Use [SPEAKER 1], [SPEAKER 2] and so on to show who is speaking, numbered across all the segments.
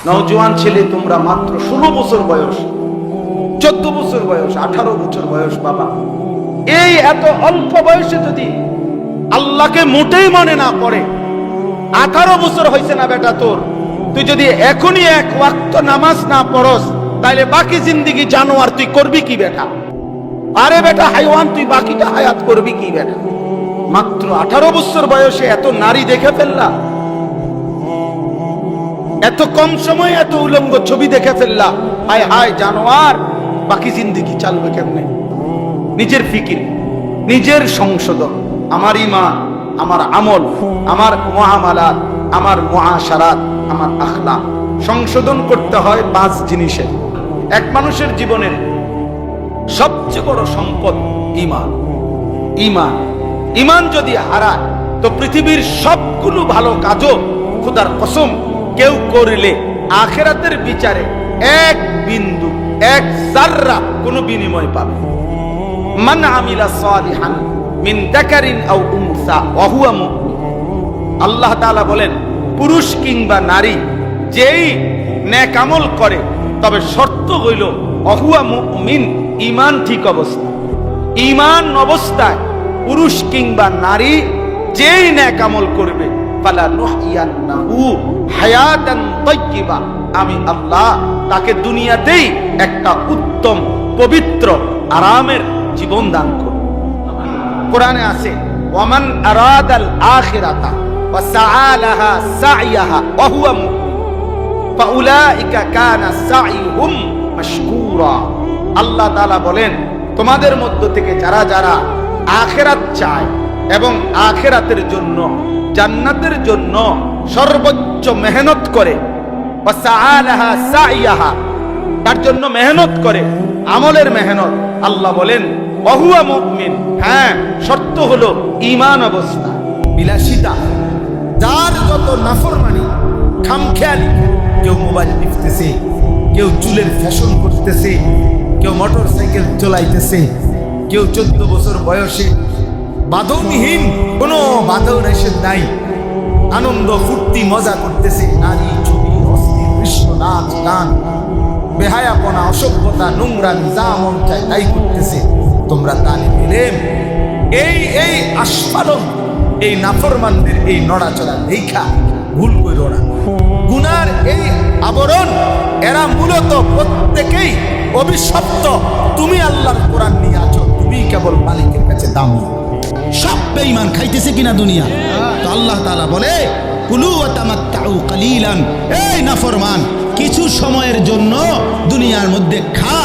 [SPEAKER 1] নওজোয়ান ছেলে তোমরা মাত্র 16 বছর বয়স, 14 বছর বয়স, 18 বছর বয়স বাবা, এই এত অল্প বয়সে যদি আল্লাহকে মোটেই মনে না পড়ে, 18 বছর হয়েছে না বেটা তোর, তুই যদি এখনই এক ওয়াক্ত নামাজ না পড়স তাহলে বাকি জিন্দেগি জানোয়ার তুই করবি কি বেটা? আরে বেটা হাইওয়ান, তুই বাকিটা হায়াত করবি কি বেটা? মাত্র 18 বছর বয়সে এত নারী দেখে ফেললা, এত কম সময়ে এত উলঙ্গ ছবি দেখে ফেললা, হায় হায় জানোয়ার, বাকি জিন্দেগি চালবে কেমনে? নিজের ফিকির, নিজের সংশোধন, আমার ঈমান, আমার আমল, আমার মুআমালাত, আমার মুআশারাত, আমার আখলাক সংশোধন করতে হয় 5 জিনিসের। এক মানুষের জীবনের সবচেয়ে বড় সম্পদ ঈমান। ঈমান ঈমান যদি হারায় তো পৃথিবীর সবগুলো ভালো কাজও খোদার কসম কেউ করলে আখিরাতের বিচারে এক বিন্দু, এক যাররা কোনো বিনিময় পাবে। মান আমিলা সালিহান মিন যাকারিন আও উনসা ওয়া হুয়া মুমিন। আল্লাহ তাআলা বলেন, পুরুষ কিংবা নারী যেই নেক আমল করে, তবে শর্ত হইল ওয়া হুয়া মুমিন, ঈমান ঠিক অবস্থা। ঈমান অবস্থায় পুরুষ কিংবা নারী যেই নেক আমল করবে, ফালা নুহইয়ান্নাহু হায়াতান তাইয়্যিবা, আমি আল্লাহ তাকে দুনিয়াতেই একটা উত্তম, পবিত্র, আরামের জীবন দান করব। কোরআনে আছে, ওয়ামান আরাদাল আখিরাতা ওয়া সাআলাহা সাইয়াহা ওয়া হুয়া মুমিন ফাউলাইকা কানা সাইয়ুহুম মাশকুরা। আল্লাহ তাআলা বলেন, তোমাদের মধ্য থেকে যারা যারা আখিরাত চায় এবং আখিরাতের জন্য, জান্নাতের জন্য সর্বোচ্চ মেহনত করে, ওয়া সাআলাহা সাইয়াহা, তার জন্য মেহনত করে, আমলের মেহনত, আল্লাহ বলেন ওয়া হুয়া মুমিন, হ্যাঁ শর্ত হলো ঈমান অবস্থা। বিলাসিতা, যার যত নাফরমানি, খামখেয়ালি, কেউ মোবাইল টিপতেছে, কেউ চুলের ফ্যাশন করতেছে, কেউ মোটর সাইকেল চালাইতেছে, কেউ 14 বছর বয়সে বাঁধনহীন, কোনো বাঁধন এসে নাই, আনন্দ ফুর্তি মজা করতেছে, নারী, ছবি, অস্থির কৃষ্ণ, নাচ গান, বেহায়াপনা, অসভ্যতা, নোংরামি, যা মন চায় তাই করতেছে। তোমরা তালিবে ইলম এই আস্ফালন, এই নাফরমানদের এই নড়াচড়া দেখা ভুল কইরো না। গুনার এই আবরণ, এরা মূলত প্রত্যেকেই অভিশপ্ত। তুমি আল্লাহর কোরআন নিয়ে আছো, তুমি কেবল মালিকের কাছে দামি। সব বেঈমান খাইতেছে কিনা দুনিয়া? তো আল্লাহ তাআলা বলে, কুলু ওয়া তামাত্তাউ কালিলান, এই নাফরমান, কিছু সময়ের জন্য দুনিয়ার মধ্যে খা,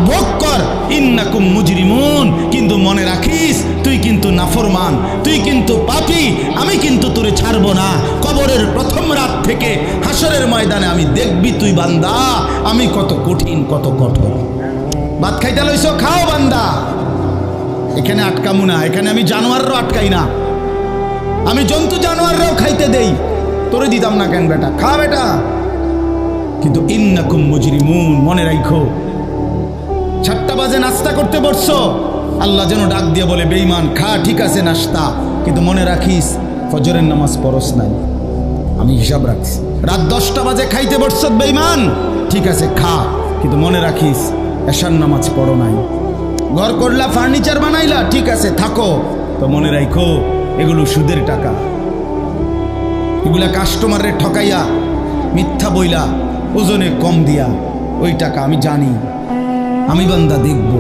[SPEAKER 1] ভোগ কর, ইন্নাকুম মুজরিমুন, কিন্তু মনে রাখিস তুই কিন্তু নাফরমান, তুই কিন্তু পাপী, আমি কিন্তু তোরে ছাড়বো না। কবরের প্রথম রাত থেকে হাসরের ময়দানে আমি দেখবি তুই বান্দা আমি কত কঠিন, কত কঠোর। ভাত খাইতে লইছো, খাও বান্দা, এখানে আটকামু না, এখানে আমি জানোয়াররাও আটকাই না, আমি জন্তু জানোয়াররাও খাইতে দেই, তোরে দিতাম না কেন বেটা, খা বেটা। কিন্তু ইন্নাকুম মুজরিমুন, মনে রাখো 7টা বাজে নাস্তা করতে বসছো, আল্লাহ যেন ডাক দিয়ে বলে, বেঈমান খা, ঠিক আছে নাস্তা, কিন্তু মনে রাখিস ফজরের নামাজ পড়স নাই, আমি হিসাব রাখছি। রাত 10টা বাজে খাইতে বসছ বেঈমান, ঠিক আছে খা, কিন্তু মনে রাখিস এশার নামাজ পড়ো নাই। ঘর করলা, ফার্নিচার বানাইলা, ঠিক আছে থাকো, তো মনে রাখো এগুলো সুদের টাকা, এগুলা কাস্টমারের ঠকাইয়া, মিথ্যা বইলা, ওজনে কম দিয়া, ওই টাকা আমি জানি, আমি বান্দা দেখব।